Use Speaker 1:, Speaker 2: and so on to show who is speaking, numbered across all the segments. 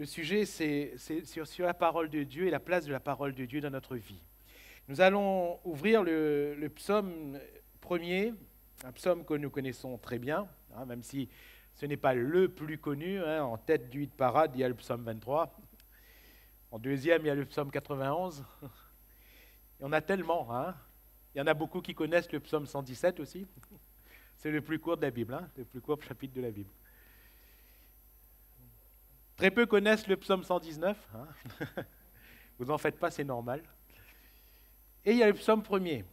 Speaker 1: Le sujet, c'est sur la parole de Dieu et la place de la parole de Dieu dans notre vie. Nous allons ouvrir le psaume premier, un psaume que nous connaissons très bien, même si ce n'est pas le plus connu. En tête du hit parade, il y a le psaume 23. En deuxième, il y a le psaume 91. Il y en a tellement. Il y en a beaucoup qui connaissent le psaume 117 aussi. C'est le plus court de la Bible, le plus court chapitre de la Bible. Très peu connaissent le psaume 119. Vous n'en faites pas, c'est normal. Et il y a le psaume premier.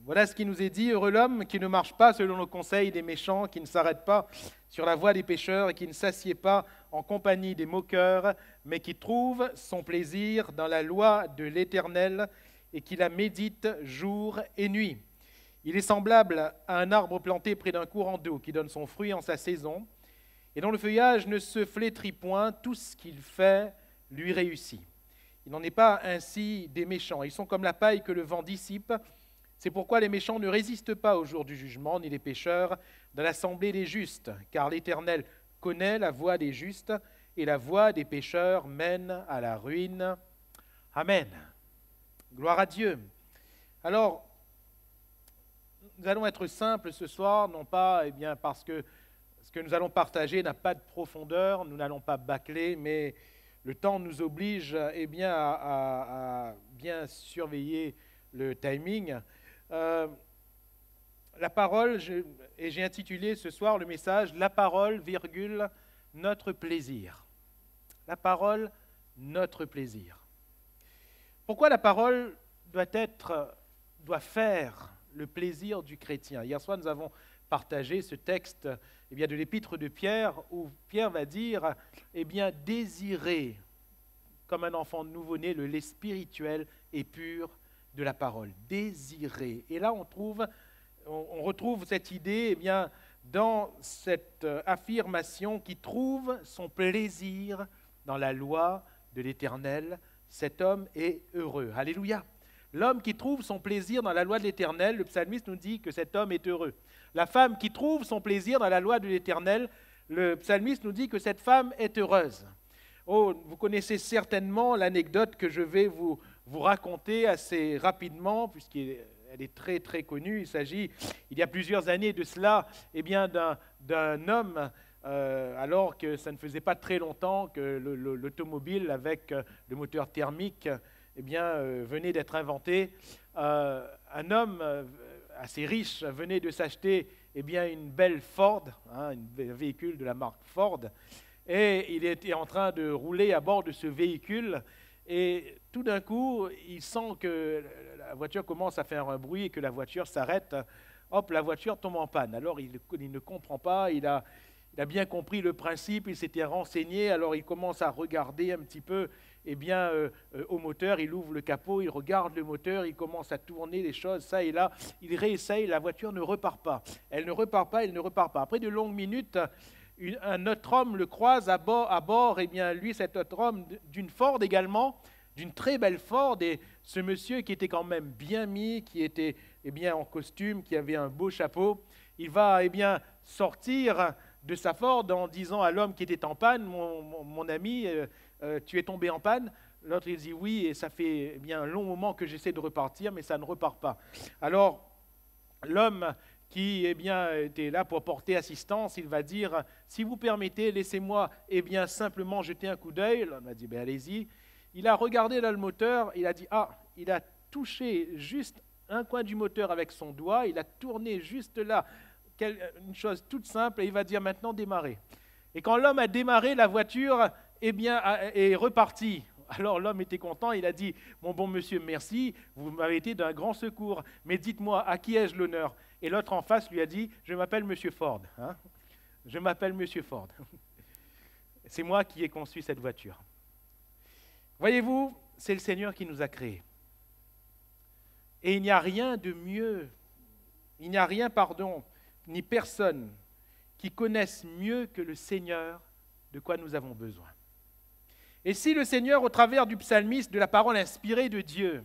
Speaker 1: Voilà ce qui nous est dit. Heureux l'homme qui ne marche pas selon le conseil des méchants, qui ne s'arrête pas sur la voie des pécheurs et qui ne s'assied pas en compagnie des moqueurs, mais qui trouve son plaisir dans la loi de l'Éternel et qui la médite jour et nuit. Il est semblable à un arbre planté près d'un courant d'eau qui donne son fruit en sa saison et dont le feuillage ne se flétrit point, tout ce qu'il fait lui réussit. Il n'en est pas ainsi des méchants. Ils sont comme la paille que le vent dissipe. C'est pourquoi les méchants ne résistent pas au jour du jugement, ni les pécheurs dans l'assemblée des justes, car l'Éternel connaît la voie des justes, et la voie des pécheurs mène à la ruine. Amen. Gloire à Dieu. Alors, nous allons être simples ce soir, non pas parce que ce que nous allons partager n'a pas de profondeur, nous n'allons pas bâcler, mais le temps nous oblige à bien surveiller le timing. La parole, et j'ai intitulé ce soir le message « La parole, virgule, notre plaisir ». La parole, notre plaisir. Pourquoi la parole doit faire le plaisir du chrétien? Hier soir, nous avons partagé ce texte de l'épître de Pierre, où Pierre va dire désirer, comme un enfant nouveau-né, le lait spirituel et pur de la parole. Désirer. Et là, on retrouve cette idée dans cette affirmation qui trouve son plaisir dans la loi de l'Éternel. Cet homme est heureux. Alléluia. L'homme qui trouve son plaisir dans la loi de l'Éternel, le psalmiste nous dit que cet homme est heureux. La femme qui trouve son plaisir dans la loi de l'Éternel, le psalmiste nous dit que cette femme est heureuse. Oh, vous connaissez certainement l'anecdote que je vais vous raconter assez rapidement, puisqu'elle est très très connue. Il y a plusieurs années de cela, d'un homme, alors que ça ne faisait pas très longtemps que l'automobile avec le moteur thermique venait d'être inventé. Un homme assez riche venait de s'acheter une belle Ford, un véhicule de la marque Ford, et il était en train de rouler à bord de ce véhicule, et tout d'un coup, il sent que la voiture commence à faire un bruit et que la voiture s'arrête. Hop, la voiture tombe en panne. Alors, il ne comprend pas, il a bien compris le principe, il s'était renseigné, alors il commence à regarder un petit peu au moteur, il ouvre le capot, il regarde le moteur, il commence à tourner les choses, ça et là, il réessaye, la voiture ne repart pas. Elle ne repart pas, elle ne repart pas. Après de longues minutes, un autre homme le croise à bord, lui, cet autre homme, d'une Ford également, d'une très belle Ford, et ce monsieur qui était quand même bien mis, qui était en costume, qui avait un beau chapeau, il va sortir de sa Ford en disant à l'homme qui était en panne, mon ami, tu es tombé en panne? L'autre il dit oui, et ça fait un long moment que j'essaie de repartir, mais ça ne repart pas. Alors l'homme qui était là pour porter assistance, il va dire, si vous permettez, laissez-moi simplement jeter un coup d'œil. L'homme a dit, allez-y. Il a regardé là le moteur, il a dit, il a touché juste un coin du moteur avec son doigt, il a tourné juste là, une chose toute simple, et il va dire maintenant démarrer. Et quand l'homme a démarré, la voiture est repartie. Alors l'homme était content, il a dit, mon bon monsieur, merci, vous m'avez été d'un grand secours, mais dites-moi, à qui ai-je l'honneur? Et l'autre en face lui a dit, je m'appelle monsieur Ford. Je m'appelle monsieur Ford. C'est moi qui ai conçu cette voiture. Voyez-vous, c'est le Seigneur qui nous a créés. Et il n'y a rien de mieux, il n'y a rien, ni personne qui connaisse mieux que le Seigneur de quoi nous avons besoin. Et si le Seigneur, au travers du psalmiste, de la parole inspirée de Dieu,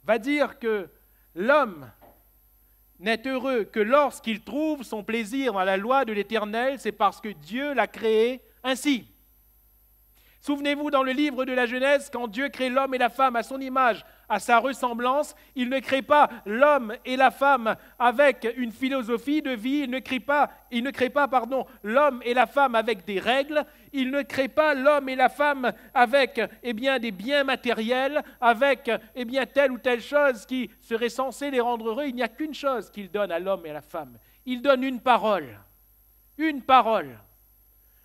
Speaker 1: va dire que l'homme n'est heureux que lorsqu'il trouve son plaisir dans la loi de l'Éternel, c'est parce que Dieu l'a créé ainsi. Souvenez-vous dans le livre de la Genèse, quand Dieu crée l'homme et la femme à son image, à sa ressemblance, il ne crée pas l'homme et la femme avec une philosophie de vie, il ne crée pas l'homme et la femme avec des règles, il ne crée pas l'homme et la femme avec des biens matériels, avec telle ou telle chose qui serait censée les rendre heureux. Il n'y a qu'une chose qu'il donne à l'homme et à la femme. Il donne une parole. Une parole.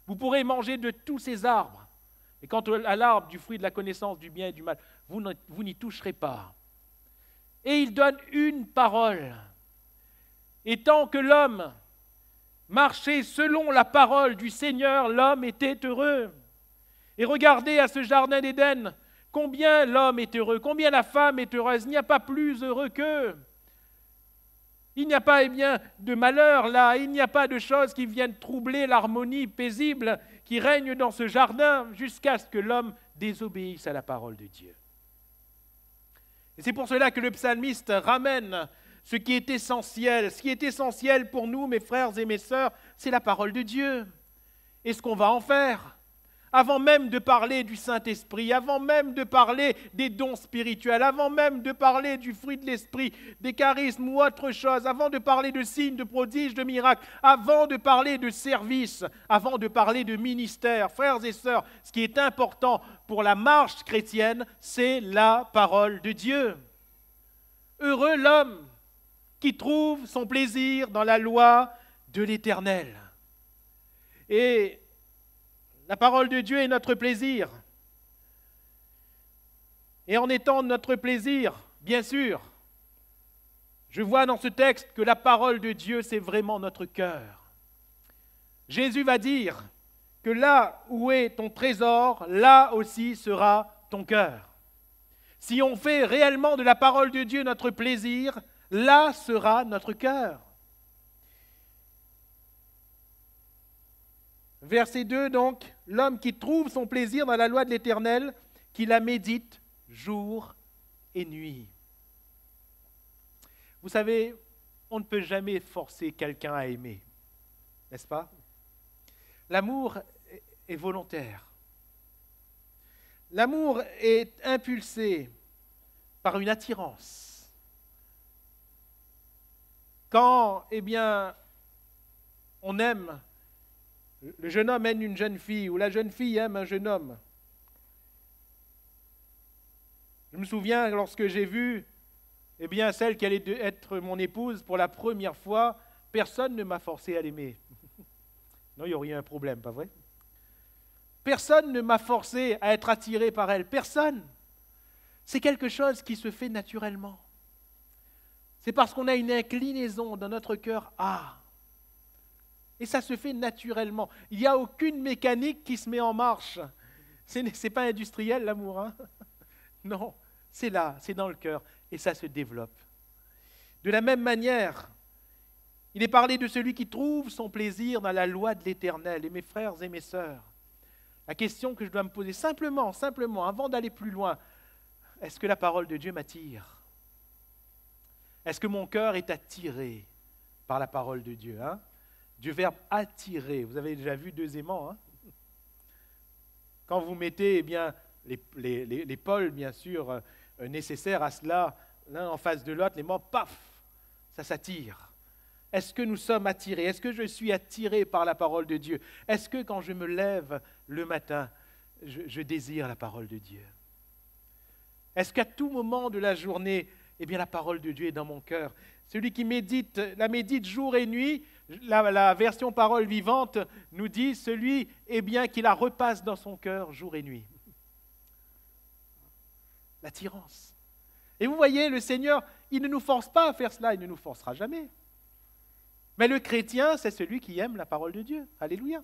Speaker 1: Vous pourrez manger de tous ces arbres. Et quant à l'arbre du fruit de la connaissance du bien et du mal, vous n'y toucherez pas. Et il donne une parole. Et tant que l'homme marchait selon la parole du Seigneur, l'homme était heureux. Et regardez à ce jardin d'Éden, combien l'homme est heureux, combien la femme est heureuse. Il n'y a pas plus heureux qu'eux. Il n'y a pas de malheur là, il n'y a pas de choses qui viennent troubler l'harmonie paisible qui règne dans ce jardin jusqu'à ce que l'homme désobéisse à la parole de Dieu. Et c'est pour cela que le psalmiste ramène ce qui est essentiel. Ce qui est essentiel pour nous, mes frères et mes sœurs, c'est la parole de Dieu. Et ce qu'on va en faire. Avant même de parler du Saint-Esprit, avant même de parler des dons spirituels, avant même de parler du fruit de l'Esprit, des charismes ou autre chose, avant de parler de signes, de prodiges, de miracles, avant de parler de service, avant de parler de ministère, frères et sœurs, ce qui est important pour la marche chrétienne, c'est la parole de Dieu. Heureux l'homme qui trouve son plaisir dans la loi de l'Éternel. Et la parole de Dieu est notre plaisir. Et en étant notre plaisir, bien sûr, je vois dans ce texte que la parole de Dieu, c'est vraiment notre cœur. Jésus va dire que là où est ton trésor, là aussi sera ton cœur. Si on fait réellement de la parole de Dieu notre plaisir, là sera notre cœur. Verset 2, donc, l'homme qui trouve son plaisir dans la loi de l'Éternel, qui la médite jour et nuit. Vous savez, on ne peut jamais forcer quelqu'un à aimer, n'est-ce pas? L'amour est volontaire. L'amour est impulsé par une attirance. Quand, on aime, le jeune homme aime une jeune fille, ou la jeune fille aime un jeune homme. Je me souviens, lorsque j'ai vu celle qui allait être mon épouse pour la première fois, personne ne m'a forcé à l'aimer. Non, il y aurait eu un problème, pas vrai? Personne ne m'a forcé à être attiré par elle, personne. C'est quelque chose qui se fait naturellement. C'est parce qu'on a une inclinaison dans notre cœur à. Et ça se fait naturellement. Il n'y a aucune mécanique qui se met en marche. Ce n'est pas industriel l'amour, hein? Non, c'est là, c'est dans le cœur, et ça se développe. De la même manière, il est parlé de celui qui trouve son plaisir dans la loi de l'Éternel. Et mes frères et mes sœurs, la question que je dois me poser simplement, avant d'aller plus loin, est-ce que la parole de Dieu m'attire? Est-ce que mon cœur est attiré par la parole de Dieu, hein? Du verbe attirer, vous avez déjà vu 2 aimants, hein? Quand vous mettez les pôles, bien sûr, nécessaires à cela, l'un en face de l'autre, les mots, paf, ça s'attire. Est-ce que nous sommes attirés? Est-ce que je suis attiré par la parole de Dieu? Est-ce que quand je me lève le matin, je désire la parole de Dieu? Est-ce qu'à tout moment de la journée, la parole de Dieu est dans mon cœur? Celui qui la médite jour et nuit, la version parole vivante nous dit celui qui la repasse dans son cœur jour et nuit. L'attirance. Et vous voyez, le Seigneur, il ne nous force pas à faire cela, il ne nous forcera jamais. Mais le chrétien, c'est celui qui aime la parole de Dieu. Alléluia.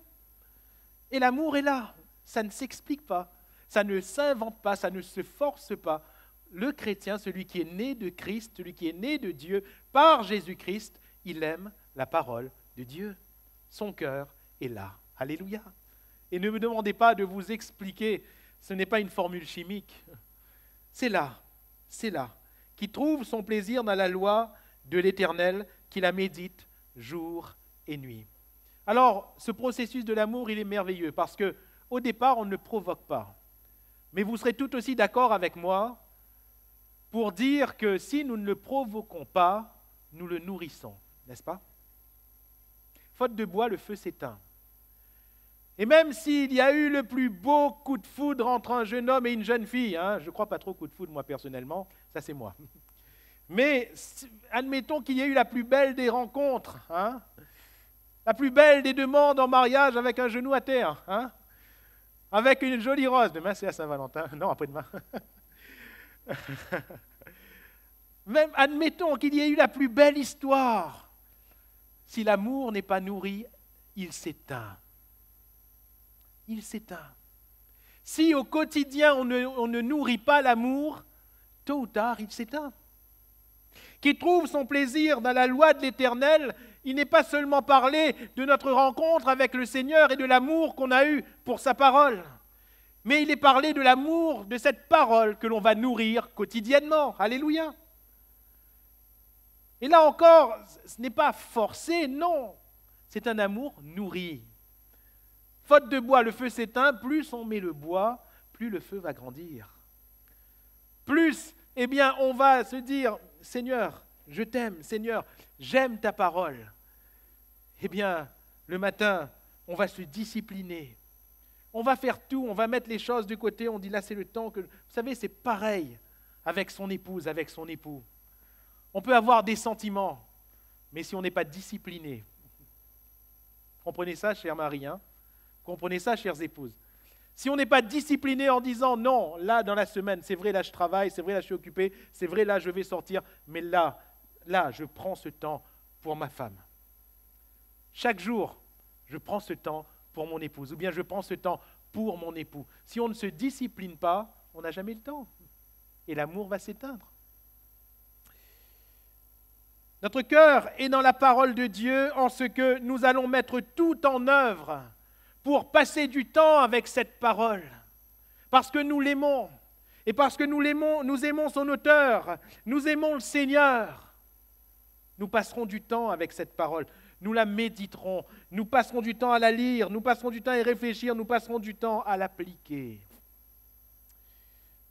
Speaker 1: Et l'amour est là. Ça ne s'explique pas. Ça ne s'invente pas, ça ne se force pas. Le chrétien, celui qui est né de Christ, celui qui est né de Dieu, par Jésus-Christ, il aime la parole de Dieu. Son cœur est là. Alléluia. Et ne me demandez pas de vous expliquer, ce n'est pas une formule chimique. C'est là, qui trouve son plaisir dans la loi de l'Éternel, qui la médite jour et nuit. Alors, ce processus de l'amour, il est merveilleux, parce que au départ, on ne le provoque pas. Mais vous serez tout aussi d'accord avec moi pour dire que si nous ne le provoquons pas, nous le nourrissons, n'est-ce pas? Faute de bois, le feu s'éteint. Et même s'il y a eu le plus beau coup de foudre entre un jeune homme et une jeune fille, je ne crois pas trop au coup de foudre, moi personnellement, ça c'est moi. Mais admettons qu'il y ait eu la plus belle des rencontres, la plus belle des demandes en mariage avec un genou à terre, avec une jolie rose. Demain c'est à Saint-Valentin, non après-demain. Même admettons qu'il y ait eu la plus belle histoire. Si l'amour n'est pas nourri, il s'éteint. Il s'éteint. Si au quotidien on ne nourrit pas l'amour, tôt ou tard il s'éteint. Qui trouve son plaisir dans la loi de l'Éternel, il n'est pas seulement parlé de notre rencontre avec le Seigneur et de l'amour qu'on a eu pour sa parole, mais il est parlé de l'amour de cette parole que l'on va nourrir quotidiennement. Alléluia. Et là encore, ce n'est pas forcé, non. C'est un amour nourri. Faute de bois, le feu s'éteint. Plus on met le bois, plus le feu va grandir. Plus, on va se dire, Seigneur, je t'aime, Seigneur, j'aime ta parole. Le matin, on va se discipliner. On va faire tout, on va mettre les choses de côté, on dit là c'est le temps que... Vous savez, c'est pareil avec son épouse, avec son époux. On peut avoir des sentiments, mais si on n'est pas discipliné, comprenez ça, chers maris, comprenez ça, chères épouses. Si on n'est pas discipliné en disant non, là dans la semaine, c'est vrai, là je travaille, c'est vrai, là je suis occupé, c'est vrai, là je vais sortir, mais là, je prends ce temps pour ma femme. Chaque jour, je prends ce temps pour mon épouse, ou bien je prends ce temps pour mon époux. Si on ne se discipline pas, on n'a jamais le temps, et l'amour va s'éteindre. Notre cœur est dans la parole de Dieu en ce que nous allons mettre tout en œuvre pour passer du temps avec cette parole, parce que nous l'aimons, et parce que nous l'aimons, nous aimons son auteur, nous aimons le Seigneur. Nous passerons du temps avec cette parole, nous la méditerons, nous passerons du temps à la lire, nous passerons du temps à y réfléchir, nous passerons du temps à l'appliquer.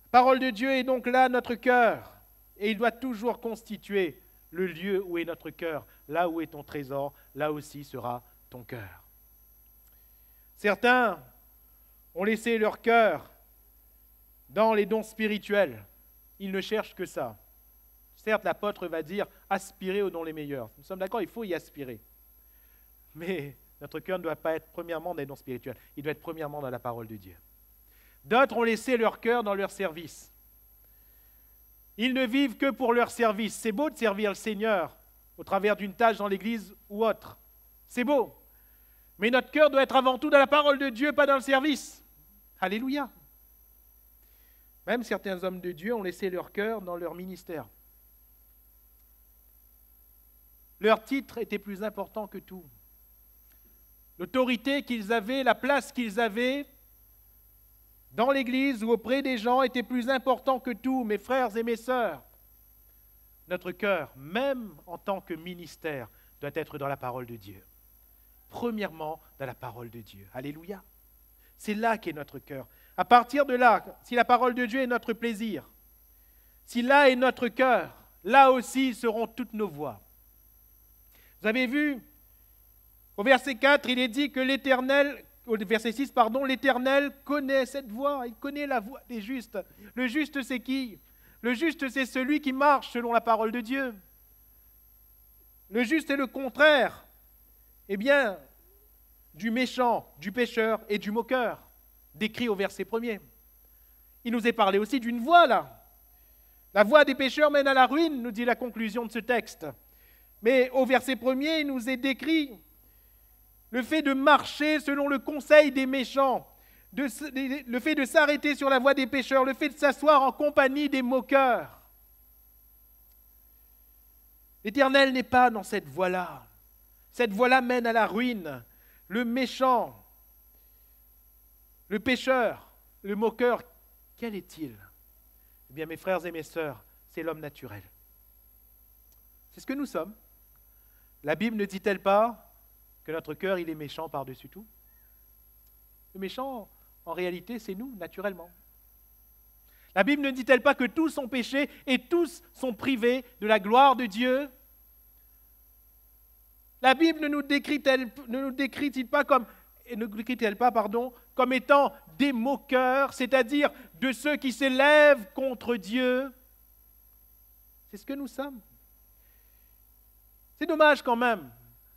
Speaker 1: La parole de Dieu est donc là, notre cœur, et il doit toujours constituer le lieu où est notre cœur. Là où est ton trésor, là aussi sera ton cœur. Certains ont laissé leur cœur dans les dons spirituels. Ils ne cherchent que ça. Certes, l'apôtre va dire « aspirer aux dons les meilleurs ». Nous sommes d'accord, il faut y aspirer. Mais notre cœur ne doit pas être premièrement dans les dons spirituels. Il doit être premièrement dans la parole de Dieu. D'autres ont laissé leur cœur dans leur service. Ils ne vivent que pour leur service. C'est beau de servir le Seigneur au travers d'une tâche dans l'église ou autre. C'est beau. Mais notre cœur doit être avant tout dans la parole de Dieu, pas dans le service. Alléluia. Même certains hommes de Dieu ont laissé leur cœur dans leur ministère. Leur titre était plus important que tout. L'autorité qu'ils avaient, la place qu'ils avaient dans l'église ou auprès des gens était plus important que tout, mes frères et mes sœurs. Notre cœur, même en tant que ministère, doit être dans la parole de Dieu. Premièrement, dans la parole de Dieu. Alléluia. C'est là qu'est notre cœur. À partir de là, si la parole de Dieu est notre plaisir, si là est notre cœur, là aussi seront toutes nos voies. Vous avez vu, au verset 4, il est dit que l'Éternel... Au verset 6, l'Éternel connaît cette voie, il connaît la voie des justes. Le juste, c'est qui? Le juste, c'est celui qui marche selon la parole de Dieu. Le juste est le contraire, du méchant, du pécheur et du moqueur, décrit au verset 1er. Il nous est parlé aussi d'une voie là. La voie des pécheurs mène à la ruine, nous dit la conclusion de ce texte. Mais au verset 1er, il nous est décrit le fait de marcher selon le conseil des méchants, le fait de s'arrêter sur la voie des pécheurs, le fait de s'asseoir en compagnie des moqueurs. L'Éternel n'est pas dans cette voie-là. Cette voie-là mène à la ruine. Le méchant, le pécheur, le moqueur, quel est-il? Eh bien, mes frères et mes sœurs, c'est l'homme naturel. C'est ce que nous sommes. La Bible ne dit-elle pas que notre cœur, il est méchant par-dessus tout? Le méchant, En réalité, c'est nous, naturellement. La Bible ne dit-elle pas que tous sont péchés et tous sont privés de la gloire de Dieu? La Bible ne nous décrit-elle pas comme étant des moqueurs, c'est-à-dire de ceux qui s'élèvent contre Dieu? C'est ce que nous sommes. C'est dommage quand même,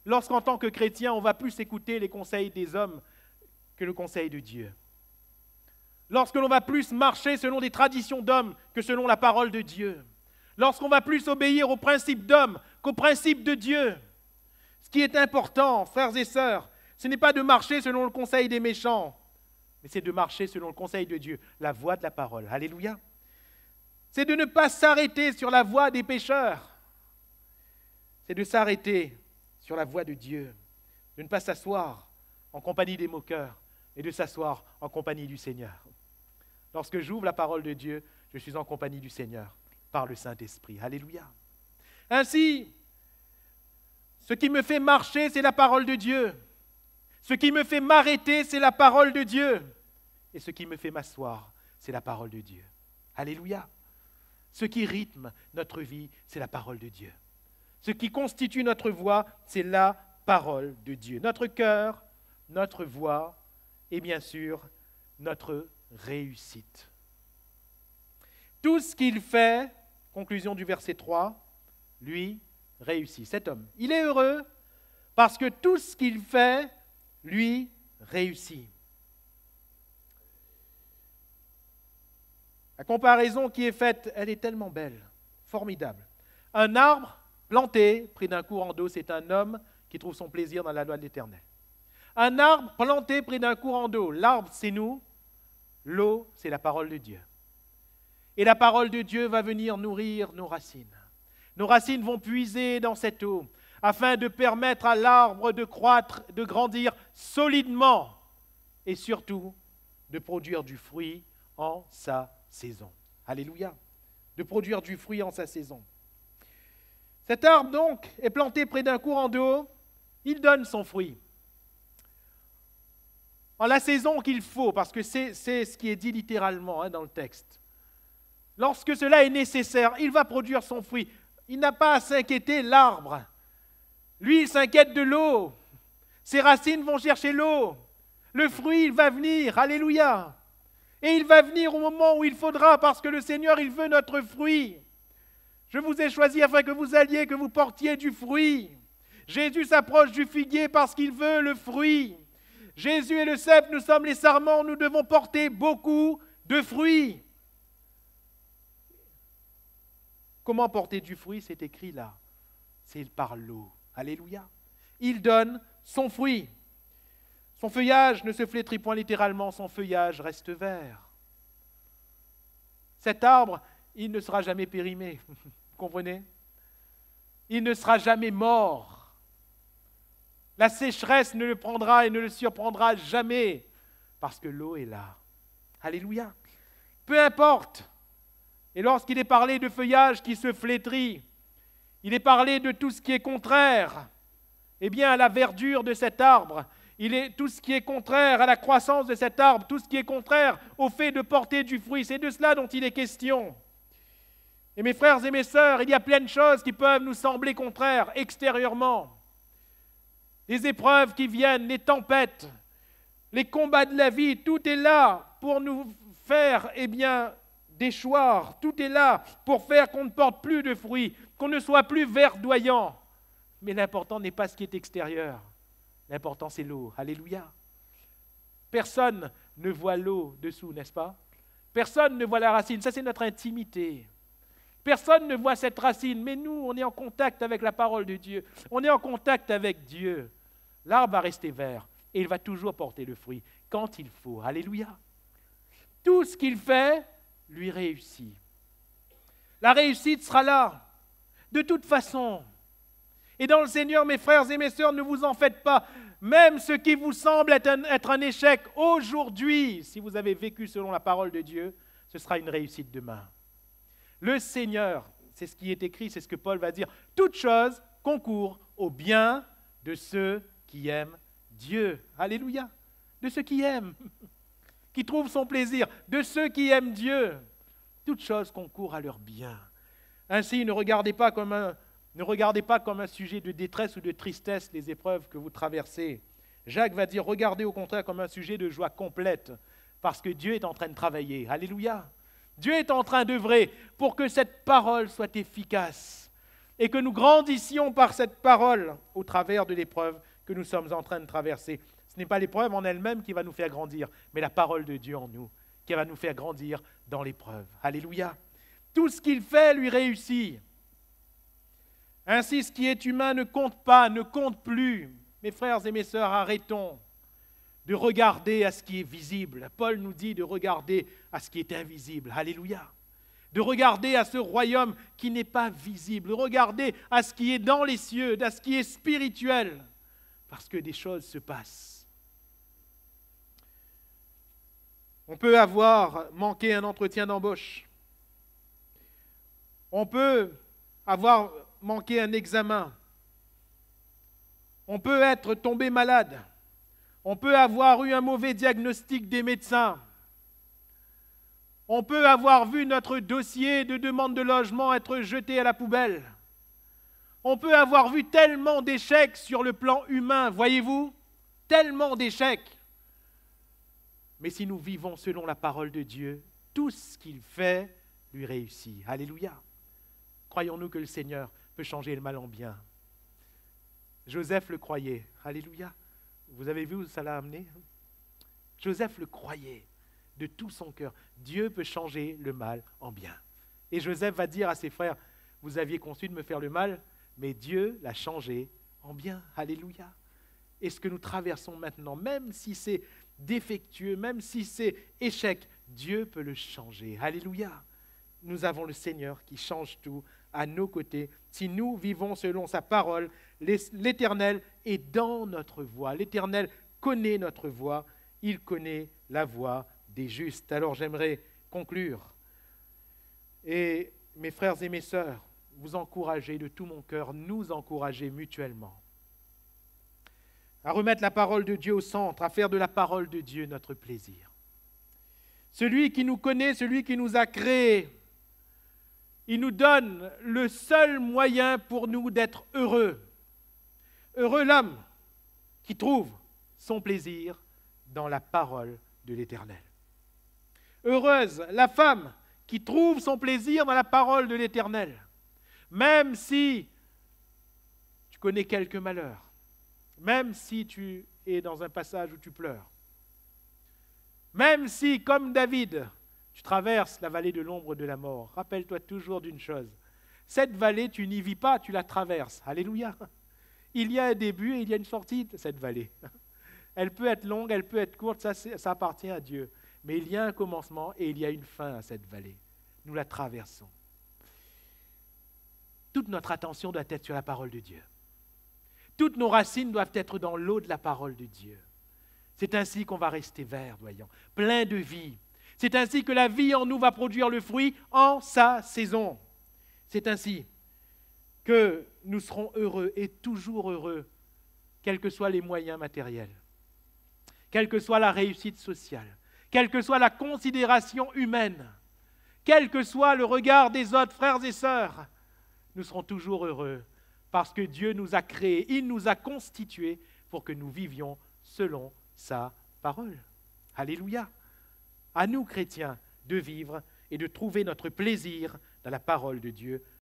Speaker 1: lorsqu'en tant que chrétien, on va plus écouter les conseils des hommes que le conseil de Dieu. Lorsque l'on va plus marcher selon des traditions d'hommes que selon la parole de Dieu. Lorsqu'on va plus obéir aux principes d'hommes qu'aux principes de Dieu. Ce qui est important, frères et sœurs, ce n'est pas de marcher selon le conseil des méchants, mais c'est de marcher selon le conseil de Dieu, la voie de la parole. Alléluia. C'est de ne pas s'arrêter sur la voie des pécheurs. C'est de s'arrêter sur la voie de Dieu, de ne pas s'asseoir en compagnie des moqueurs et de s'asseoir en compagnie du Seigneur. Lorsque j'ouvre la parole de Dieu, je suis en compagnie du Seigneur par le Saint-Esprit. Alléluia. Ainsi, ce qui me fait marcher, c'est la parole de Dieu. Ce qui me fait m'arrêter, c'est la parole de Dieu. Et ce qui me fait m'asseoir, c'est la parole de Dieu. Alléluia. Ce qui rythme notre vie, c'est la parole de Dieu. Ce qui constitue notre voix, c'est la parole de Dieu. Notre cœur, notre voix et bien sûr notre réussite. Tout ce qu'il fait, conclusion du verset 3, lui réussit. Cet homme, il est heureux parce que tout ce qu'il fait, lui réussit. La comparaison qui est faite, elle est tellement belle, formidable. Un arbre planté près d'un courant d'eau, c'est un homme qui trouve son plaisir dans la loi de l'Éternel. Un arbre planté près d'un courant d'eau, l'arbre c'est nous, l'eau c'est la parole de Dieu. Et la parole de Dieu va venir nourrir nos racines. Nos racines vont puiser dans cette eau afin de permettre à l'arbre de croître, de grandir solidement et surtout de produire du fruit en sa saison. Alléluia. De produire du fruit en sa saison. Cet arbre donc est planté près d'un courant d'eau, il donne son fruit. En la saison qu'il faut, parce que c'est ce qui est dit littéralement dans le texte. Lorsque cela est nécessaire, il va produire son fruit. Il n'a pas à s'inquiéter, l'arbre. Lui, il s'inquiète de l'eau. Ses racines vont chercher l'eau. Le fruit, il va venir. Alléluia. Et il va venir au moment où il faudra, parce que le Seigneur, il veut notre fruit. Je vous ai choisi afin que vous alliez, que vous portiez du fruit. Jésus s'approche du figuier parce qu'il veut le fruit. Jésus est le cep, nous sommes les sarments, nous devons porter beaucoup de fruits. Comment porter du fruit? C'est écrit là. C'est par l'eau. Alléluia. Il donne son fruit. Son feuillage ne se flétrit point littéralement, son feuillage reste vert. Cet arbre, il ne sera jamais périmé. Vous comprenez? Il ne sera jamais mort. La sécheresse ne le prendra et ne le surprendra jamais parce que l'eau est là. Alléluia. Peu importe. Et lorsqu'il est parlé de feuillage qui se flétrit, il est parlé de tout ce qui est contraire, eh bien, à la verdure de cet arbre. Tout ce qui est contraire à la croissance de cet arbre, tout ce qui est contraire au fait de porter du fruit. C'est de cela dont il est question. Et mes frères et mes sœurs, il y a plein de choses qui peuvent nous sembler contraires extérieurement. Les épreuves qui viennent, les tempêtes, les combats de la vie, tout est là pour nous faire, déchoir. Tout est là pour faire qu'on ne porte plus de fruits, qu'on ne soit plus verdoyant. Mais l'important n'est pas ce qui est extérieur. L'important, c'est l'eau. Alléluia. Personne ne voit l'eau dessous, n'est-ce pas? Personne ne voit la racine. Ça, c'est notre intimité. Personne ne voit cette racine, mais nous, on est en contact avec la parole de Dieu. On est en contact avec Dieu. L'arbre va rester vert et il va toujours porter le fruit quand il faut. Alléluia. Tout ce qu'il fait lui réussit. La réussite sera là, de toute façon. Et dans le Seigneur, mes frères et mes sœurs, ne vous en faites pas. Même ce qui vous semble être un échec aujourd'hui, si vous avez vécu selon la parole de Dieu, ce sera une réussite demain. Le Seigneur, c'est ce qui est écrit, c'est ce que Paul va dire, toute chose concourt au bien de ceux qui aiment Dieu. Alléluia. De ceux qui aiment. qui trouvent son plaisir, de ceux qui aiment Dieu. Toutes choses concourent à leur bien. Ainsi, ne regardez pas comme un sujet de détresse ou de tristesse les épreuves que vous traversez. Jacques va dire, regardez au contraire comme un sujet de joie complète, parce que Dieu est en train de travailler. Alléluia. Dieu est en train d'œuvrer pour que cette parole soit efficace et que nous grandissions par cette parole au travers de l'épreuve que nous sommes en train de traverser. Ce n'est pas l'épreuve en elle-même qui va nous faire grandir, mais la parole de Dieu en nous qui va nous faire grandir dans l'épreuve. Alléluia. Tout ce qu'il fait lui réussit. Ainsi, ce qui est humain ne compte pas, ne compte plus. Mes frères et mes sœurs, arrêtons de regarder à ce qui est visible. Paul nous dit de regarder à ce qui est invisible. Alléluia. De regarder à ce royaume qui n'est pas visible. De regarder à ce qui est dans les cieux, à ce qui est spirituel. Parce que des choses se passent. On peut avoir manqué un entretien d'embauche. On peut avoir manqué un examen. On peut être tombé malade. On peut avoir eu un mauvais diagnostic des médecins. On peut avoir vu notre dossier de demande de logement être jeté à la poubelle. On peut avoir vu tellement d'échecs sur le plan humain, voyez-vous, tellement d'échecs. Mais si nous vivons selon la parole de Dieu, tout ce qu'il fait lui réussit. Alléluia. Croyons-nous que le Seigneur peut changer le mal en bien? Joseph le croyait. Alléluia. Vous avez vu où ça l'a amené? Joseph le croyait de tout son cœur. Dieu peut changer le mal en bien. Et Joseph va dire à ses frères, vous aviez conçu de me faire le mal, mais Dieu l'a changé en bien. Alléluia. Et ce que nous traversons maintenant, même si c'est défectueux, même si c'est échec, Dieu peut le changer. Alléluia. Nous avons le Seigneur qui change tout à nos côtés. Si nous vivons selon sa parole, l'Éternel est dans notre voie. L'Éternel connaît notre voie. Il connaît la voie des justes. Alors j'aimerais conclure. Et mes frères et mes sœurs, vous encourager de tout mon cœur, nous encourager mutuellement à remettre la parole de Dieu au centre, à faire de la parole de Dieu notre plaisir. Celui qui nous connaît, celui qui nous a créés, il nous donne le seul moyen pour nous d'être heureux. Heureux l'homme qui trouve son plaisir dans la parole de l'Éternel. Heureuse la femme qui trouve son plaisir dans la parole de l'Éternel. Même si tu connais quelques malheurs, même si tu es dans un passage où tu pleures, même si, comme David, tu traverses la vallée de l'ombre de la mort, rappelle-toi toujours d'une chose, cette vallée, tu n'y vis pas, tu la traverses. Alléluia. Il y a un début et il y a une sortie de cette vallée. Elle peut être longue, elle peut être courte, ça appartient à Dieu. Mais il y a un commencement et il y a une fin à cette vallée. Nous la traversons. Toute notre attention doit être sur la parole de Dieu. Toutes nos racines doivent être dans l'eau de la parole de Dieu. C'est ainsi qu'on va rester vert, voyons, plein de vie. C'est ainsi que la vie en nous va produire le fruit en sa saison. C'est ainsi que nous serons heureux et toujours heureux, quels que soient les moyens matériels, quelle que soit la réussite sociale, quelle que soit la considération humaine, quel que soit le regard des autres frères et sœurs, nous serons toujours heureux parce que Dieu nous a créés, il nous a constitués pour que nous vivions selon sa parole. Alléluia. À nous, chrétiens, de vivre et de trouver notre plaisir dans la parole de Dieu